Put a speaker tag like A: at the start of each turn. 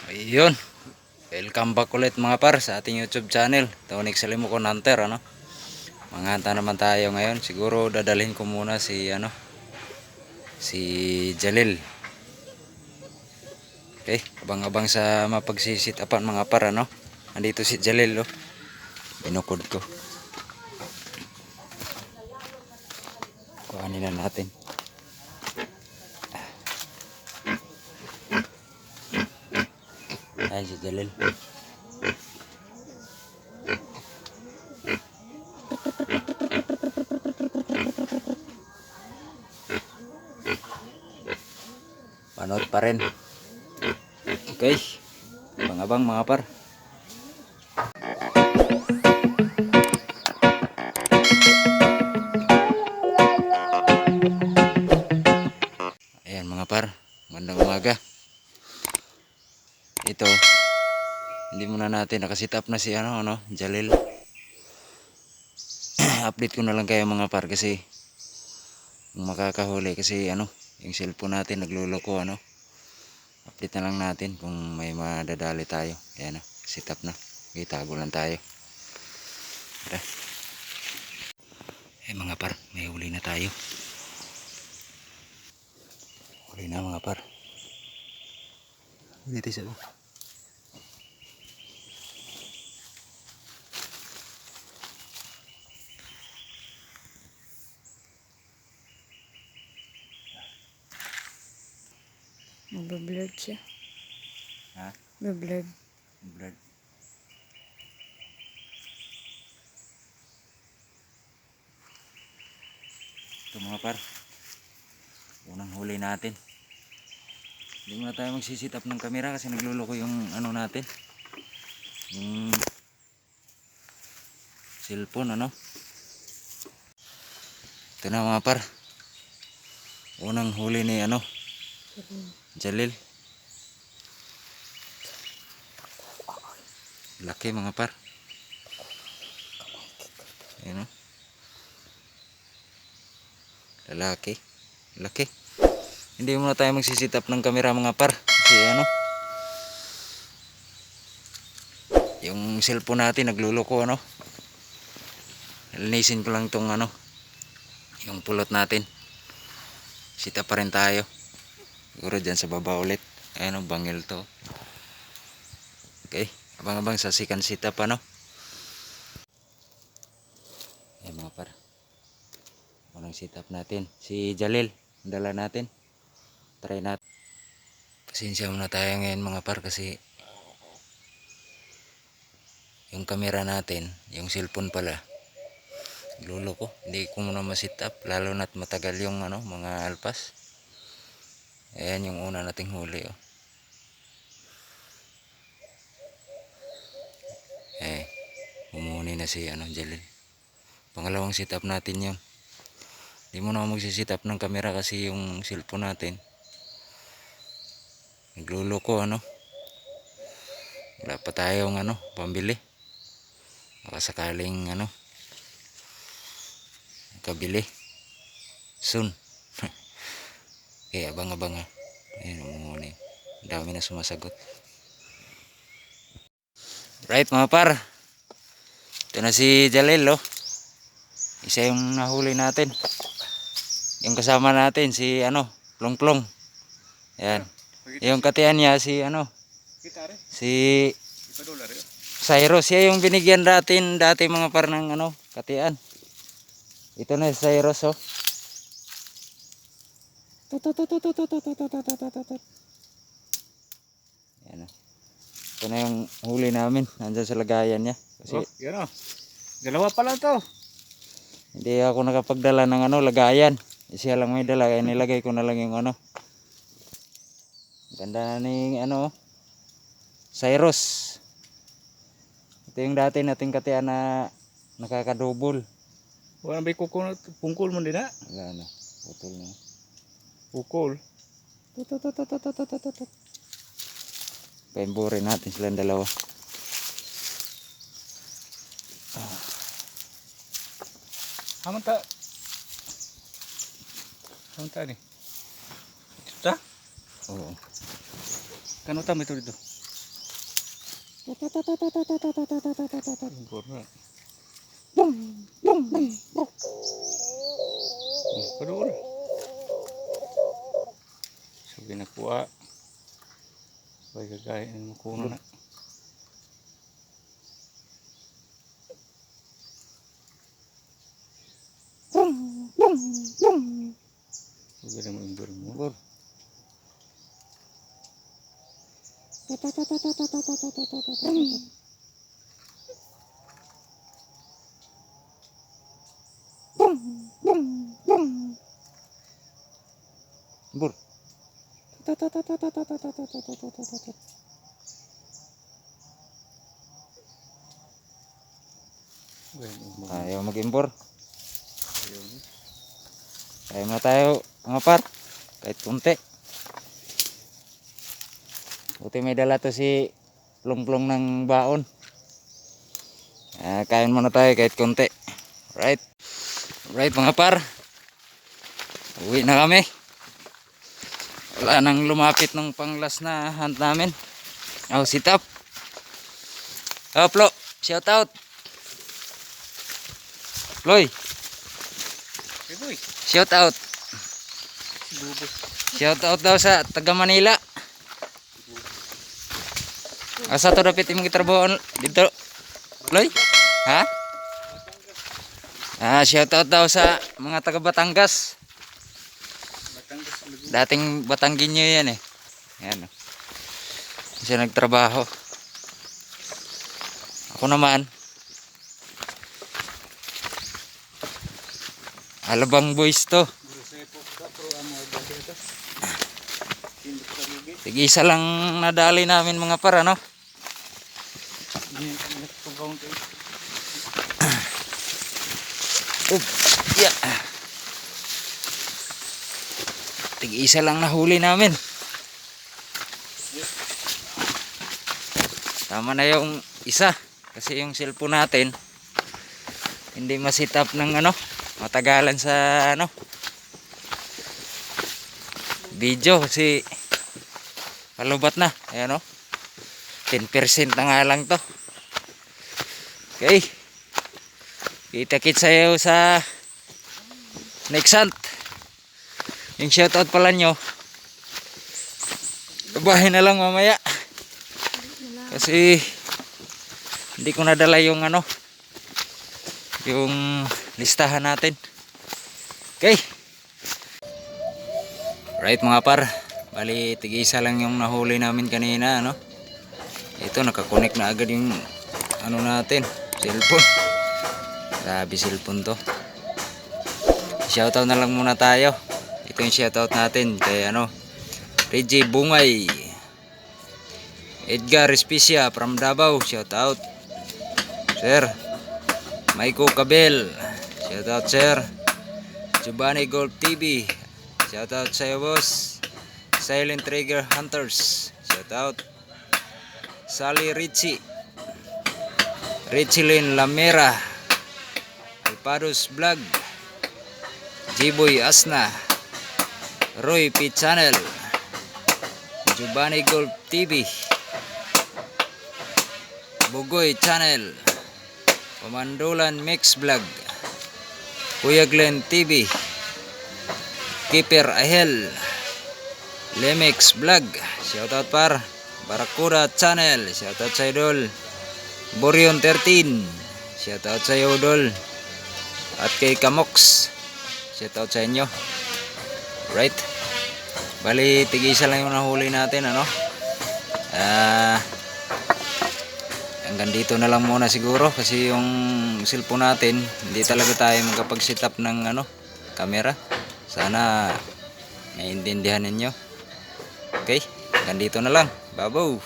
A: Ayun, welcome back ulit mga par sa ating YouTube channel, Tony Salimukon Hunter. Manghanta naman tayo ngayon. Siguro dadalhin ko muna si Jalil. Okay, abang-abang sa mapagsisit apan mga par. Andito si Jalil, binukod ko. Kuhanin na natin. Ayan si Jalil. Panood pa rin. Okay, abang-abang mga par. Ayan mga par, magandang umaga. Ito, hindi muna natin nakasit up na si Jalil. Update ko na lang kayo mga par kasi kung makakahuli kasi yung cellphone natin nagluloko. Update na lang natin kung may madadali tayo. Ayan, sit up na. Okay, tago lang tayo. Tara. Mga par, may huli na tayo. Huli na mga par. Dito siya.
B: Nagbe-blurred siya.
A: Ha?
B: Nagbe-blurred.
A: Blurred. Ito mga par, unang huli natin. Hindi muna tayo magsisit up ng camera kasi nagluloko yung natin, yung cellphone. Ito na mga par, unang huli ni Jalil. Laki mga par. Ayan, lalaki, laki. Hindi muna tayo magsisit up ng camera mga par kasi yung cellphone natin nagluloko. Linisin ko lang tong yung pulot natin. Sit up pa rin tayo. Siguro dyan sa baba ulit. Ayan, bangil to. Okay, abang-abang sa second sit up. Ayan mga par, unang sit up natin si Jalil, dala natin. Try natin. Pasensya muna tayo ngayon mga par kasi yung camera natin, yung cellphone pala luloko. Hindi ko muna ma-sit up lalo na't matagal yung mga alpas. Ayan yung una nating huli. Umuni na si Jalil. Pangalawang sit up natin yun. Hindi muna ako magsisit up ng camera kasi yung cellphone natin nagluloko. Wala pa tayong pambili. Baka sakaling kabili soon. Okay, abang-abang ha. Ayan, umuni. Dami na sumasagot. Right mga par, ito na si Jalil. Isa yung nahuli natin. Yung kasama natin si Plong Plong. Ayan. Yung katiyan niya si si Cyrus. Siya yung binigyan natin dati mga par ng katiyan. Ito na si Cyrus. Ayan. Ito na yung huli namin. Nandyan sa lagayan niya. Kasi
C: yan dalawa pa lang to.
A: hindi ako nakapagdala ng lagayan. Siya lang may dala. Kaya nilagay ko na lang yung ganda na ni Cyrus. Ito yung dati nating katiyan na nakakadubol.
C: Wala may kuko pungkol mo din na.
A: Wala na. Putol na.
C: Pukol.
A: Paimburin natin silang dalawa.
C: Hamanta. Hamanta ni. Ito ta?
A: Oo.
C: Kano ta dito? Impor na. Padul. So ginakuha. Sabay kagaya ng makuno na. So ganda mo impor mo.
A: Impor. Impor. Ayaw mag-impor. Ayaw na tayo mga par. Kahit kunti. Buti may dala to si Plong-Plong ng baon. Kain muna tayo kahit kunti. Right. Right mga par. Uwi na kami. Wala nang lumapit ng panglas na hunt namin. Oh, sit up. Oh, Plo. Shout out. Ploy. Shout out. Shout out daw sa taga Manila. Asa to dapat imong gitrabaho dito? Ploy? Ha? Shout out daw sa mga taga Batangas. Dating Batanggenyo yan eh. Yan. Siya nagtrabaho. Ako naman. Alabang boys to. Tig-isa lang nadali namin mga par, ano? Yeah. Tig-isa lang nahuli namin. Tama na yung isa. Kasi yung cellphone natin hindi ma-set up ng ano, matagalan sa ano video kasi palubat na. Ayan o, 10% na nga lang to. Okay, kita-kits sa'yo sa next hunt. Yung shoutout pala nyo babahin na lang mamaya kasi hindi ko nadala yung ano, yung listahan natin. Okay, right mga par, bali tig-isa lang yung nahuli namin kanina, ano. Ito nakakonect na agad yung ano natin, cellphone. Grabe cellphone to. Shoutout na lang muna tayo. Ito yung shoutout natin kay ano, Reggie Bungay, Edgar Especia from Davao, shoutout sir. Maiko Kabel, shoutout sir. Giovanni Golf TV, shoutout sa'yo boss. Silent Trigger Hunters, shoutout. Sally Richie, Richilin Lamera, Alpados Vlog, Jiboy Asna, Roy P Channel, Giovanni Golf TV, Bugoy Channel, Pamandulan Mix Vlog, Kuya Glenn TV, Keeper Ahel, Lemix Vlog, shoutout par. Barakuda Channel, shoutout sa idol. Borion 13, shoutout sa iyo idol. At kay Kamox, shoutout sa inyo. Right, bali tig-isa lang yung nahuli natin, ano. Hanggang dito na lang muna siguro kasi yung cellphone natin hindi talaga tayo magkapag-set up ng ano, camera. Sana naiintindihan ninyo. Okay, hanggang dito na lang. Babaw.